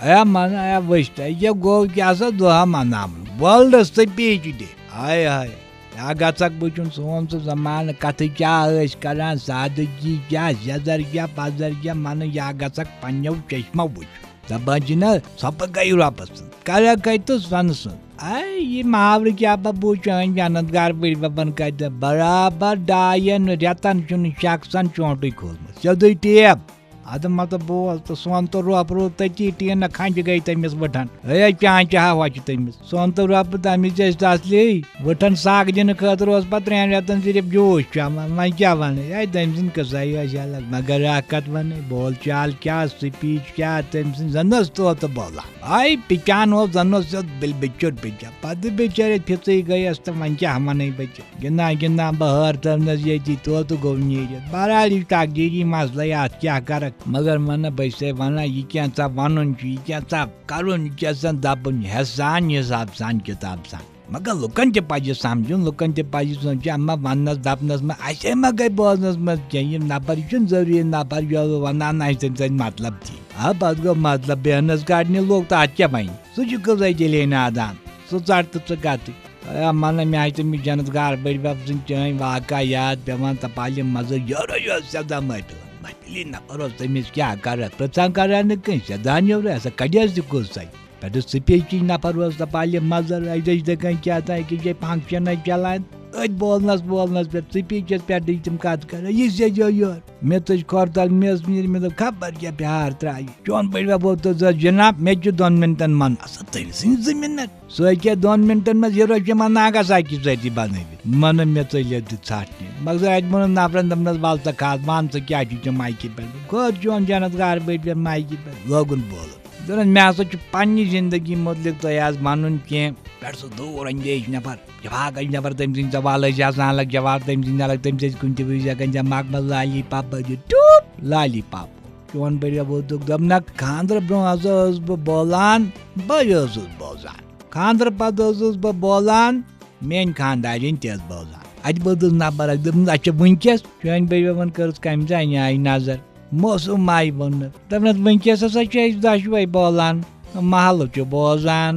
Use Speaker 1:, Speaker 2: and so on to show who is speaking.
Speaker 1: اے وٕچھ یہِ گوٚو کیٛاہ سا دۄہ مَناوُن وٲلڈَس تہٕ پی ایچ ڈی ہاے ہاے کیٛاہ گژھکھ وٕچھُن سون سُہ زمانہٕ کَتھٕ کیٛاہ ٲسۍ کَران سادٕگی کیٛاہ زٮ۪زر کیٛاہ پَزر کیٛاہ مَنہٕ یا گژھکھ پنٛنیو چٔشمو وٕچھُن دَپان چھِ نہ سۄپہٕ گٔے رۄبَس سٕنٛز کَرَکھ کَتہِ تہٕ سۄنہٕ سُنٛد یہِ محاورٕ کیٛاہ بوٗز چٲنۍ جنت گار بٔڈۍ بَبَن کَتہِ برابر 2 رٮ۪تَن چھُنہٕ شخصن چونٛٹٕے کھوٗلمُت سیوٚدُے ٹیپ اَدٕ مطلب بوز تہٕ سۄن تہٕ رۄپ روٗد تٔتی ٹیٖنہٕ کھَنٛجہِ گٔے تٔمِس وٕٹھن چانچہِ ہوا چھِ تٔمِس سۄن تہٕ رۄپہٕ تٔمِس ٲسۍ اَصلی وٕٹھن سَگ دِنہٕ خٲطرٕ اوس پَتہٕ 3 رٮ۪تَن صرف جوٗس چٮ۪وان وۄنۍ کیٛاہ وَنہٕ تٔمۍ سٕنٛدۍ قٕصَے ٲسۍ الگ مگر اکھ کَتھ وَنَے بول چال کیٛاہ سپیٖچ کیٛاہ تٔمۍ سٕنٛدۍ زَن ٲس طوطہٕ بولان پِچان اوس زَن اوس سیوٚد بِل بِچُر پِچان پَتہٕ بِچٲرِتھ پھِژٕے گٔیَس تہٕ وۄنۍ کیٛاہ وَنَے بٔچہِ گِنٛدان بہٕ ہٲر تھٲونَس ییٚتی طوطہٕ گوٚو نیٖرِتھ بہرحال یہِ چھُ تقدیٖری مسلَے اَتھ کیٛاہ کَرَکھ مگر وَنہٕ بہٕ چھسے وَنان یہِ کینٛژھا وَنُن چھُ یہِ کینٛژھا کَرُن یہِ کینٛژھا دَپُن ہٮ۪س سان حِساب سان کِتاب سان مگر لُکَن تہِ پَزِ سَمجُن لُکَن تہِ پَزِ سونٛچُن اَما وَننَس دَپنَس منٛز اَسے ما گٔے بوزنَس منٛز کینٛہہ یِم نفر یہِ چھُنہٕ ضروٗری نفر یہِ وَنان آسہِ تٔمۍ سۭتۍ مطلب تھی پَتہٕ گوٚو مطلب بیٚہنَس کَڑنہِ لوٚگ تہٕ اَتھ کیٛاہ وَنہِ سُہ چھُ قٕصَے تیٚلے نادان سُہ ژَٹ تہٕ ژٕ کَتٕے مَنہٕ مےٚ آسہِ تٔمِس جنت گار بٔڈۍ بَب سٕنٛدۍ چٲنۍ واقعہ یاد پیٚوان تَپالہِ مَزٕ یورَے اوس سیوٚدا محفِلی نفر اوس تٔمِس کیٛاہ کَرَکھ پرٛژھان کَران نہٕ کٲنٛسہِ سیوٚدان یورَے سۄ کَڑٮ۪س تہِ کُسَے پٮ۪ٹھٕ سپیٖچِچ نفر اوس تَپالہِ مَزٕ اَسہِ ٲسۍ دَپان کیٛاہ تام أکِس جایہِ فنٛگشَن ٲسۍ چَلان أتھۍ بولنَس پٮ۪ٹھ سپیٖچَس پٮ۪ٹھٕے تِم کَتھ کَران یہِ سیٚزیو یورٕ مےٚ تُج کھۄر مےٚ ٲس نیٖرِتھ مےٚ دوٚپ خبر کیٛاہ پیار ترٛایہِ چون بٔڈۍ بَب ووت جِناب مےٚ چھُ 2 مِنٹَن وَنُن سا تٔمۍ سٕنٛدۍ 2 مِنٹ سُہ ہیٚکہِ 2 مِنٹَن منٛز ہیٖروشیما ناگاساکی سۭتی بَنٲوِتھ مَنہٕ مےٚ ژٔلِتھ دِ ژھٹنہِ مگر اَتہِ ووٚنُن نفرَن دوٚپنَس وَل سا کھال وَن ژٕ کیٛاہ چھُ ژےٚ مایکہِ پٮ۪ٹھ کھوٚت چون جنت گار بٔڈۍ پٮ۪ٹھ مایکہِ پٮ۪ٹھ لوگُن بولُن دوٚپُن مےٚ ہسا چھُ پنٛنہِ زندگی مُتعلِق تۄہہِ آز وَنُن کینٛہہ پٮ۪ٹھ سُہ دوٗر اَندیش نفر جواکَش نفر تٔمۍ سٕنٛدۍ سوال ٲسۍ آسان الگ جواب تٔمۍ سٕنٛدۍ الگ تٔمِس ٲسۍ کُنہِ تہِ وِزِ ہٮ۪کان مکمل لالی پاپ ٹوٗپ لالی پاپ چون بٔڈۍ بَب دوٚپ نہ خاندرٕ برونٛہہ ہسا ٲسٕس بہٕ بولان بٕے اوسُس بوزان خاندرٕ پتہٕ اوسُس بہٕ بولان میٲنۍ خاندارٮ۪ن تہِ ٲس بوزان اَتہِ بٔدٕس نفر اکھ دوٚپُن اَچھا وٕنکٮ۪س چٲنۍ بٔڈۍ بَبَن کٔرٕس کَمہِ زَنہِ آیہِ نظر موسوٗم آیہِ ووٚنُن دوٚپنَس وٕنکٮ۪س ہسا چھِ أسۍ 2 بولان محلہٕ چھُ بوزان